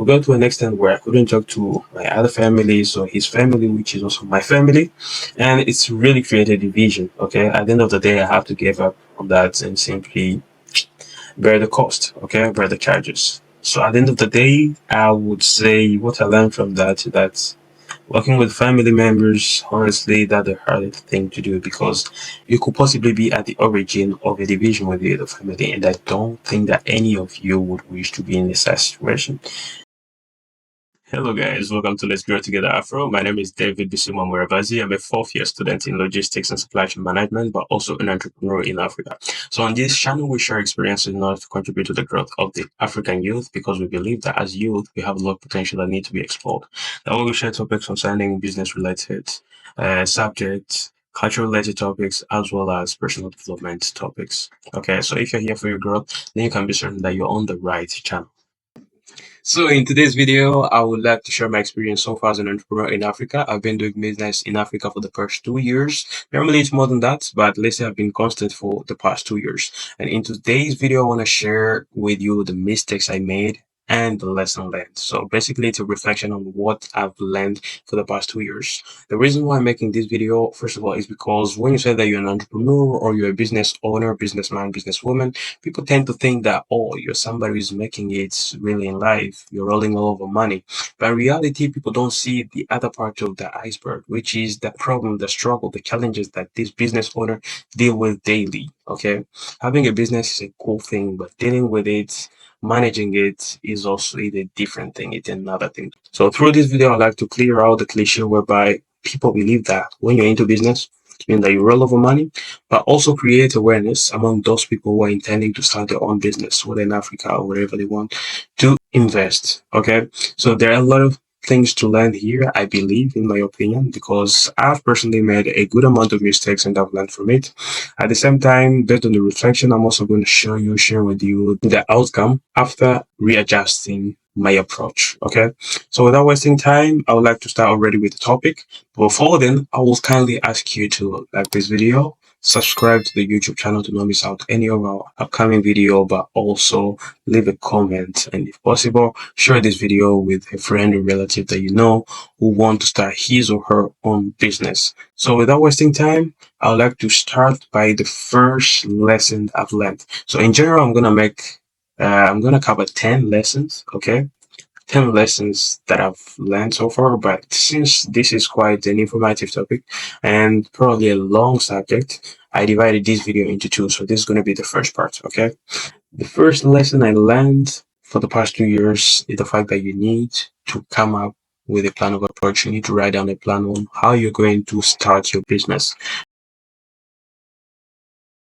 got to an extent where I couldn't talk to my other family, so his family, which is also my family, and it's really created division. Okay, at the end of the day, I have to give up on that and simply bear the cost. Okay, bear the charges. So at the end of the day, I would say what I learned from that working with family members, honestly, that's the hardest thing to do because you could possibly be at the origin of a division with the other family, and I don't think that any of you would wish to be in such situation. Hello guys, welcome to Let's Grow Together Afro. My name is David Bisuma Murabazi. I'm a fourth-year student in logistics and supply chain management, but also an entrepreneur in Africa. So on this channel, we share experiences in order to contribute to the growth of the African youth because we believe that as youth, we have a lot of potential that need to be explored. That way we share topics concerning business-related subjects, culture-related topics, as well as personal development topics. Okay, so if you're here for your growth, then you can be certain that you're on the right channel. So in today's video, I would like to share my experience so far as an entrepreneur in Africa. I've been doing business in Africa for the past 2 years. Normally it's more than that, but let's say I've been constant for the past 2 years. And in today's video, I want to share with you the mistakes I made and the lesson learned. So basically it's a reflection on what I've learned for the past 2 years. The reason why I'm making this video, first of all, is because when you say that you're an entrepreneur or you're a business owner, businessman, businesswoman, people tend to think that, oh, you're somebody who's making it really in life, you're rolling all over money. But in reality, people don't see the other part of the iceberg, which is the problem, the struggle, the challenges that this business owner deal with daily. Okay, having a business is a cool thing, but dealing with it, managing it is also a different thing. It's another thing. So through this video, I'd like to clear out the cliche whereby people believe that when you're into business, it means that you roll over money, but also create awareness among those people who are intending to start their own business, whether in Africa or wherever they want to invest. Okay, so there are a lot of things to learn here, I believe, in my opinion, because I've personally made a good amount of mistakes and I've learned from it. At the same time, based on the reflection, I'm also going to share with you the outcome after readjusting my approach. Okay, so without wasting time, I would like to start already with the topic. Before then, I will kindly ask you to like this video, subscribe to the YouTube channel to not miss out any of our upcoming video, but also leave a comment, and if possible, share this video with a friend or relative that you know who want to start his or her own business. So without wasting time, I would like to start by the first lesson I've learned. So in general, I'm gonna cover 10 lessons, okay? 10 lessons that I've learned so far, but since this is quite an informative topic and probably a long subject, I divided this video into two. So this is going to be the first part, okay? The first lesson I learned for the past 2 years is the fact that you need to come up with a plan of approach. You need to write down a plan on how you're going to start your business.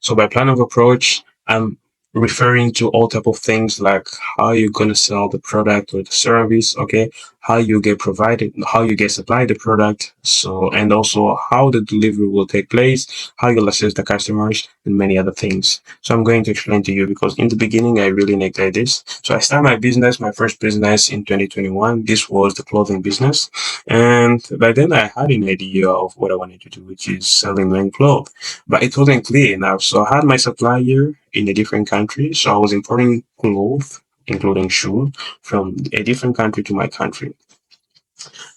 So by plan of approach, I'm referring to all type of things like how you're going to sell the product or the service, okay, how you get provided, how you get supplied the product, so, and also how the delivery will take place, how you'll assist the customers, and many other things. So I'm going to explain to you because in the beginning I really neglected this. So I started my first business in 2021. This was the clothing business, and by then I had an idea of what I wanted to do, which is selling men clothes, but it wasn't clear enough. So I had my supplier in a different country. So I was importing clothes, including shoes, from a different country to my country.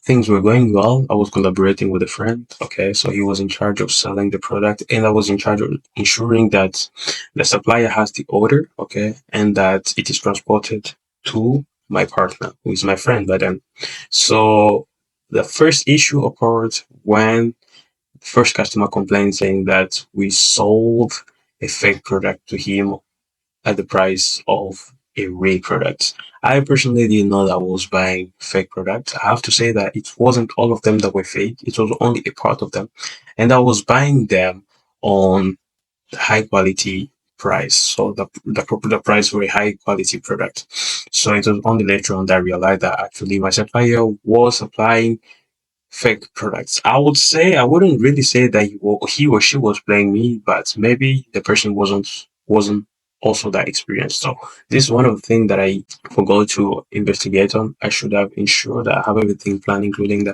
Things were going well. I was collaborating with a friend. Okay, so he was in charge of selling the product, and I was in charge of ensuring that the supplier has the order, okay, and that it is transported to my partner, who is my friend by then. So the first issue occurred when first customer complained saying that we sold a fake product to him at the price of a real product. I personally didn't know that I was buying fake products. I have to say that it wasn't all of them that were fake. It was only a part of them. And I was buying them on the high quality price. So the price for a high quality product. So it was only later on that I realized that actually my supplier was supplying fake products. I would say I wouldn't really say that he or she was playing me, but maybe the person wasn't also that experienced. So this is one of the things that I forgot to investigate on. I should have ensured that I have everything planned, including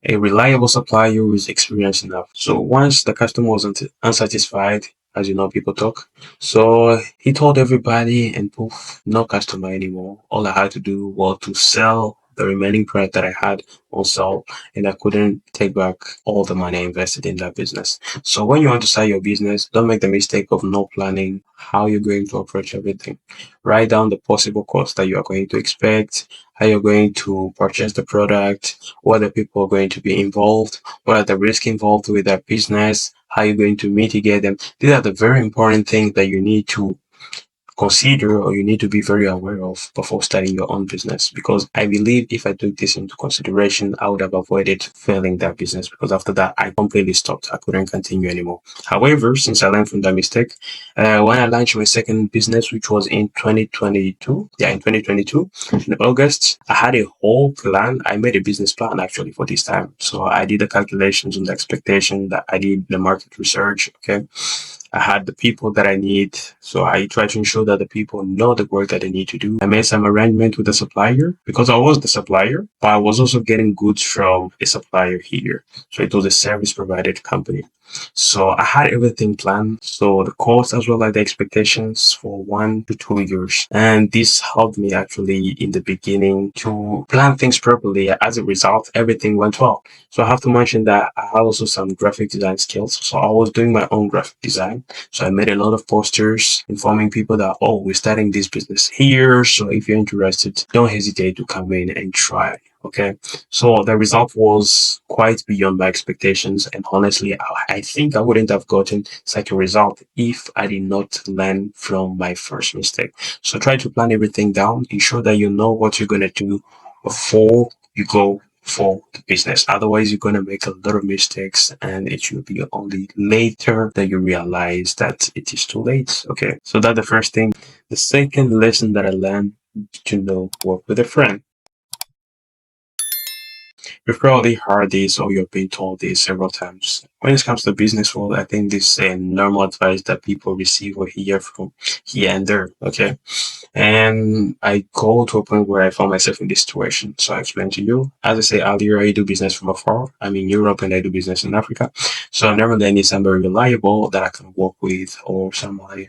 a reliable supplier who is experienced enough. So once the customer was unsatisfied, as you know, people talk. So he told everybody, and poof, no customer anymore. All I had to do was to sell the remaining product that I had on sale, and I couldn't take back all the money I invested in that business. So when you want to start your business, don't make the mistake of not planning how you're going to approach everything. Write down the possible costs that you are going to expect, how you're going to purchase the product, what the people are going to be involved, what are the risks involved with that business, how you're going to mitigate them. These are the very important things that you need to consider or you need to be very aware of before starting your own business. Because I believe if I took this into consideration, I would have avoided failing that business because after that, I completely stopped. I couldn't continue anymore. However, since I learned from that mistake, when I launched my second business, which was in 2022, in 2022, in August, I had a whole plan. I made a business plan actually for this time. So I did the calculations and the expectation that I did the market research. Okay. I had the people that I need. So I try to ensure that the people know the work that they need to do. I made some arrangement with the supplier because I was the supplier, but I was also getting goods from a supplier here. So it was a service provided company. So I had everything planned. So the cost as well as the expectations for 1 to 2 years. And this helped me actually in the beginning to plan things properly. As a result, everything went well. So I have to mention that I have also some graphic design skills. So I was doing my own graphic design. So I made a lot of posters informing people that, oh, we're starting this business here. So if you're interested, don't hesitate to come in and try. Okay. So the result was quite beyond my expectations. And honestly, I think I wouldn't have gotten such a result if I did not learn from my first mistake. So try to plan everything down. Ensure that you know what you're going to do before you go for the business. Otherwise, you're going to make a lot of mistakes and it will be only later that you realize that it is too late. Okay. So that's the first thing. The second lesson that I learned to know work with a friend. You've probably heard this or you've been told this several times. When it comes to business world, I think this is a normal advice that people receive or hear from here and there. Okay. And I go to a point where I found myself in this situation. So I explained to you. As I said earlier, I do business from afar. I'm in Europe and I do business in Africa. So normally I need somebody reliable that I can work with or somebody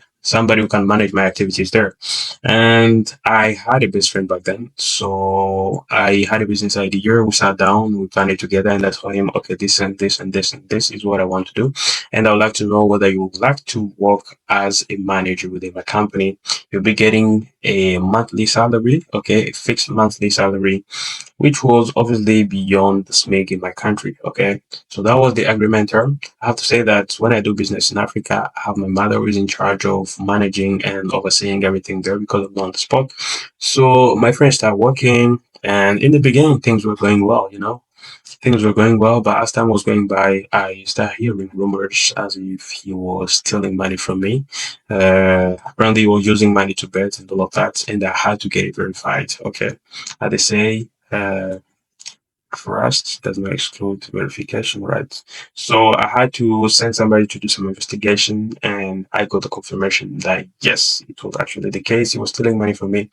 who can manage my activities there. And I had a best friend back then. So I had a business idea. We sat down, we planned it together, and I told him, okay, this and this and this and this is what I want to do. And I would like to know whether you would like to work as a manager within my company. You'll be getting a monthly salary, okay, a fixed monthly salary, which was obviously beyond the SMIG in my country. Okay. So that was the agreement term. I have to say that when I do business in Africa, I have my mother who is in charge of managing and overseeing everything there because I'm on the spot. So my friends started working and in the beginning things were going well. Things were going well, but as time was going by, I started hearing rumors as if he was stealing money from me. Apparently, he was using money to bet and all of that, and I had to get it verified. Okay, as they say, trust does not exclude verification, right? So I had to send somebody to do some investigation, and I got the confirmation that yes, it was actually the case. He was stealing money from me.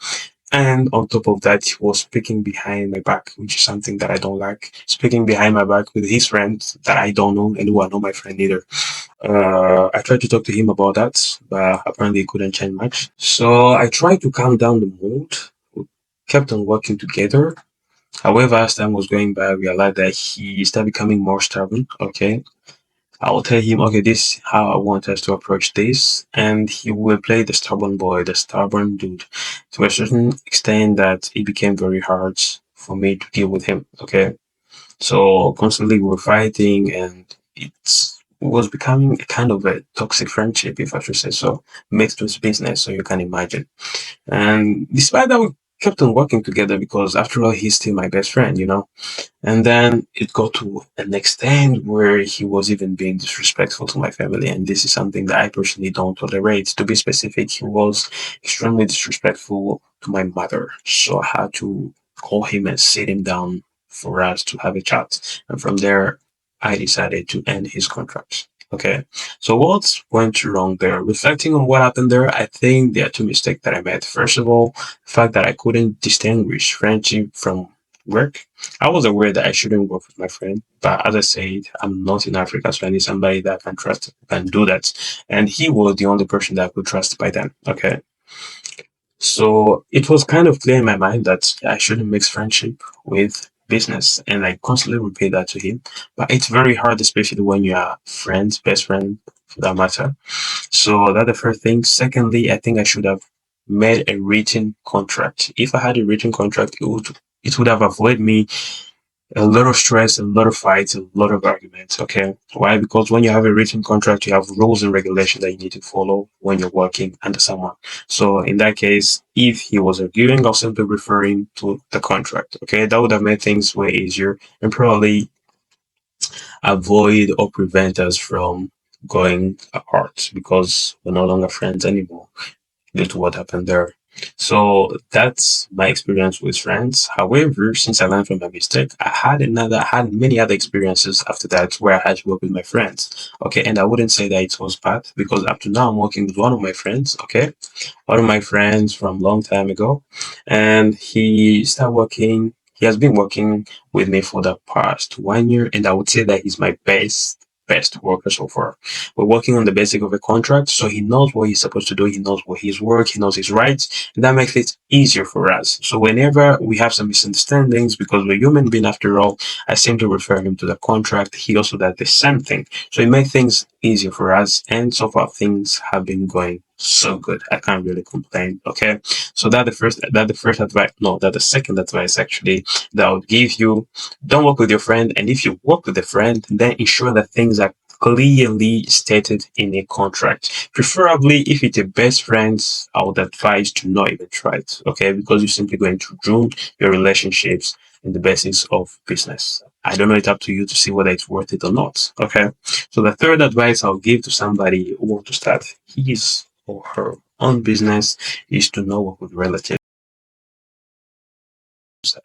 And on top of that, he was speaking behind my back, which is something that I don't like. Speaking behind my back with his friends that I don't know and who are not my friend either. I tried to talk to him about that, but apparently he couldn't change much. So I tried to calm down the mood. We kept on working together. However, as time was going by, I realized that he started becoming more stubborn. Okay. I will tell him, okay, this is how I want us to approach this. And he will play the stubborn boy, the stubborn dude to a certain extent that it became very hard for me to deal with him. Okay. So constantly we were fighting and it was becoming a kind of a toxic friendship, if I should say so, mixed with business. So you can imagine. And despite that, we kept on working together because after all, he's still my best friend. And then it got to an extent where he was even being disrespectful to my family. And this is something that I personally don't tolerate. To be specific, he was extremely disrespectful to my mother. So I had to call him and sit him down for us to have a chat. And from there, I decided to end his contract. Okay. So what went wrong there? Reflecting on what happened there, I think there are two mistakes that I made. First of all, the fact that I couldn't distinguish friendship from work. I was aware that I shouldn't work with my friend, but as I said, I'm not in Africa, so I need somebody that I can trust, can do that. And he was the only person that I could trust by then. Okay. So it was kind of clear in my mind that I shouldn't mix friendship with business. And I constantly repeat that to him. But it's very hard, especially when you are friends, best friend for that matter. So that's the first thing. Secondly, I think I should have made a written contract. If I had a written contract, it would have avoided me a lot of stress, a lot of fights, a lot of arguments. Okay. Why? Because when you have a written contract, you have rules and regulations that you need to follow when you're working under someone. So in that case, if he was arguing, I'll simply refer him to the contract. Okay. That would have made things way easier and probably avoid or prevent us from going apart because we're no longer friends anymore due to what happened there. So that's my experience with friends. However, since I learned from my mistake, I had many other experiences after that where I had to work with my friends. Okay, and I wouldn't say that it was bad because up to now I'm working with one of my friends. Okay, one of my friends from a long time ago, and he started working. He has been working with me for the past 1 year, and I would say that he's my best worker so far. We're working on the basic of a contract, so he knows what he's supposed to do. He knows what his work. He knows his rights, and that makes it easier for us. So whenever we have some misunderstandings, because we're human being after all, I simply refer him to the contract. He also does the same thing, so it makes things easier for us. And so far, things have been going so good. I can't really complain. Okay, so that the first advice. No, that the second advice actually that I would give you: don't work with your friend, and if you work with a friend, then ensure that things are clearly stated in a contract. Preferably, if it's a best friends, I would advise to not even try it. Okay, because you're simply going to ruin your relationships and the basics of business. I don't know. It's up to you to see whether it's worth it or not. Okay. So the third advice I'll give to somebody who wants to start his or her own business is to not work with relatives.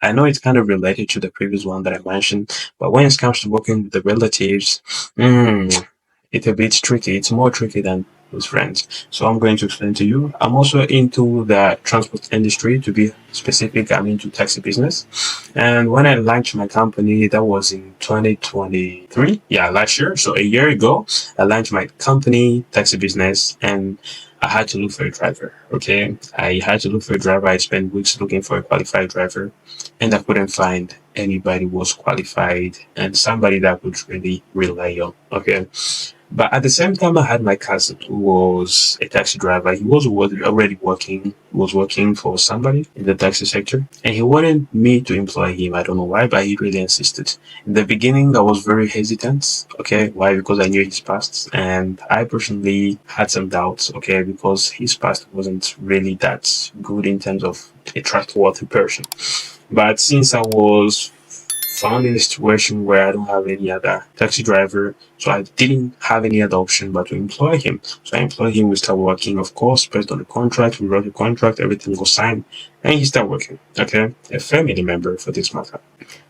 I know it's kind of related to the previous one that I mentioned, but when it comes to working with the relatives, it's a bit tricky. It's more tricky than with friends. So I'm going to explain to you. I'm also into the transport industry. To be specific, I'm into taxi business. And when I launched my company, that was in 2023. Yeah, last year. So a year ago, I launched my company, taxi business, and I had to look for a driver. Okay. I had to look for a driver. I spent weeks looking for a qualified driver, and I couldn't find anybody who was qualified and somebody that I could really rely on. Okay. But at the same time, I had my cousin who was a taxi driver. He was already working, was working for somebody in the taxi sector, and he wanted me to employ him. I don't know why, but he really insisted. In the beginning, I was very hesitant. Okay, why? Because I knew his past, and I personally had some doubts. Okay, because his past wasn't really that good in terms of a trustworthy person. But since I was found in a situation where I don't have any other taxi driver, so I didn't have any other option but to employ him. So I employed him, we start working, of course, based on the contract, we wrote the contract, everything was signed, and he started working. Okay, a family member for this matter.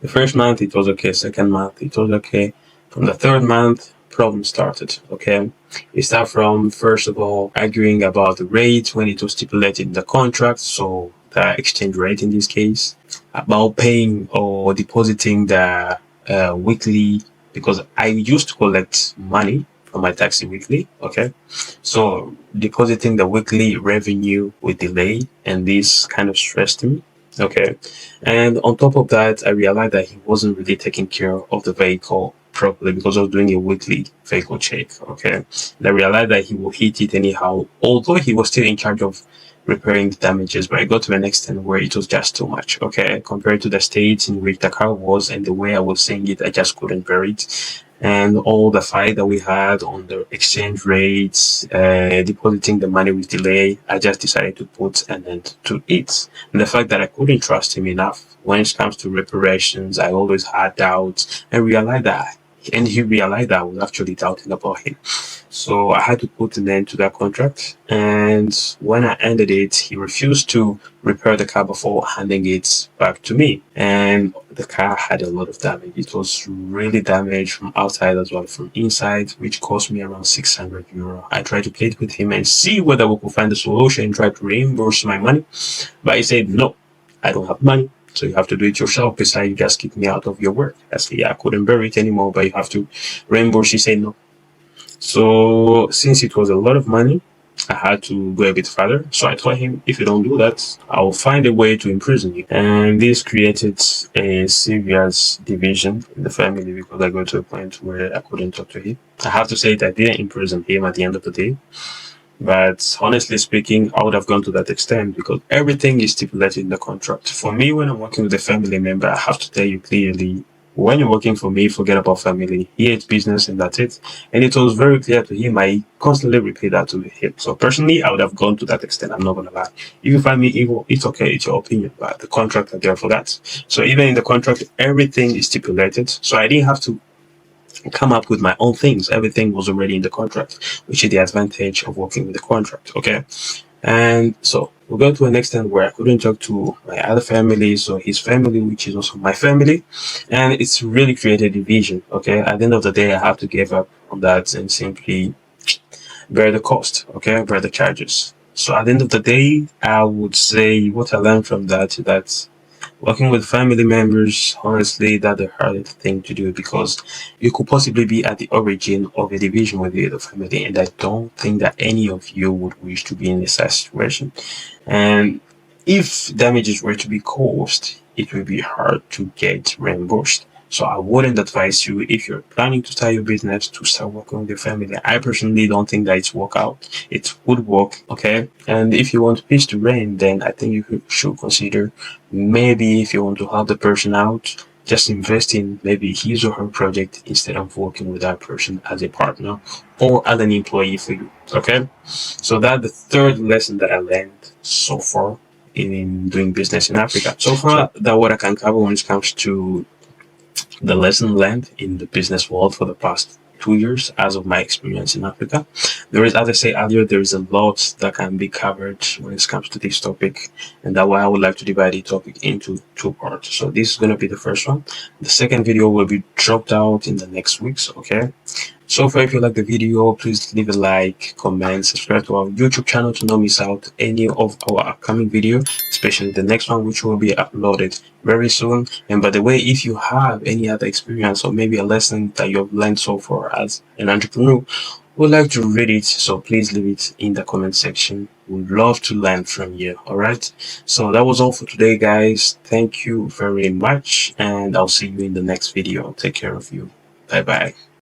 The first month it was okay, second month it was okay. From the third month, problem started. Okay, we start from first of all arguing about the rate when it was stipulated in the contract, so the exchange rate in this case, about paying or depositing the weekly, because I used to collect money from my taxi weekly. Okay, so depositing the weekly revenue with delay, and this kind of stressed me. Okay, and on top of that, I realized that he wasn't really taking care of the vehicle properly because I was doing a weekly vehicle check. Okay, and I realized that he will hit it anyhow, although he was still in charge of repairing the damages, but I got to an extent where it was just too much. Okay, compared to the state in which the car was and the way I was saying it, I just couldn't bear it. And all the fight that we had on the exchange rates, depositing the money with delay, I just decided to put an end to it. And the fact that I couldn't trust him enough when it comes to reparations, I always had doubts and realized that, and he realized that I was actually doubting about him. So I had to put an end to that contract. And when I ended it, he refused to repair the car before handing it back to me. And the car had a lot of damage. It was really damaged from outside as well from inside, which cost me around 600 euro. I tried to plead with him and see whether we could find a solution and try to reimburse my money. But he said, no, I don't have money. So you have to do it yourself. Besides, you just kick me out of your work. I say, yeah, I couldn't bear it anymore, but you have to reimburse. She said no. So since it was a lot of money, I had to go a bit further. So I told him, if you don't do that, I'll find a way to imprison you. And this created a serious division in the family because I got to a point where I couldn't talk to him. I have to say that I didn't imprison him at the end of the day. But honestly speaking, I would have gone to that extent because everything is stipulated in the contract. For me, when I'm working with a family member, I have to tell you clearly, when you're working for me, forget about family. Here it's business and that's it. And it was very clear to him. I constantly repeat that to him. So personally, I would have gone to that extent. I'm not going to lie. If you find me evil, it's okay. It's your opinion. But the contract are there for that. So even in the contract, everything is stipulated. So I didn't have to come up with my own things. Everything was already in the contract, which is the advantage of working with the contract. Okay. And so we got to an extent where I couldn't talk to my other family, so his family, which is also my family, and it's really created division. Okay. At the end of the day, I have to give up on that and simply bear the cost. Okay. Bear the charges. So at the end of the day, I would say what I learned from that working with family members, honestly, that's the hardest thing to do because you could possibly be at the origin of a division with the other family, and I don't think that any of you would wish to be in such situation. And if damages were to be caused, it will be hard to get reimbursed. So I wouldn't advise you if you're planning to start your business to start working with your family. I personally don't think that it's work out. It would work, okay? And if you want peace to reign, then I think you should consider maybe if you want to help the person out, just invest in maybe his or her project instead of working with that person as a partner or as an employee for you. Okay? So that's the third lesson that I learned so far in doing business in Africa. So far, that what I can cover when it comes to the lesson learned in the business world for the past 2 years as of my experience in Africa. There is, as I said earlier, there is a lot that can be covered when it comes to this topic, and that's why I would like to divide the topic into two parts. So this is going to be the first one. The second video will be dropped out in the next weeks, okay? So far, if you like the video, please leave a like, comment, subscribe to our YouTube channel to not miss out any of our upcoming video, especially the next one, which will be uploaded very soon. And by the way, if you have any other experience or maybe a lesson that you have learned so far as an entrepreneur, would like to read it, so please leave it in the comment section. Would love to learn from you. All right. So that was all for today, guys. Thank you very much, and I'll see you in the next video. Take care of you. Bye bye.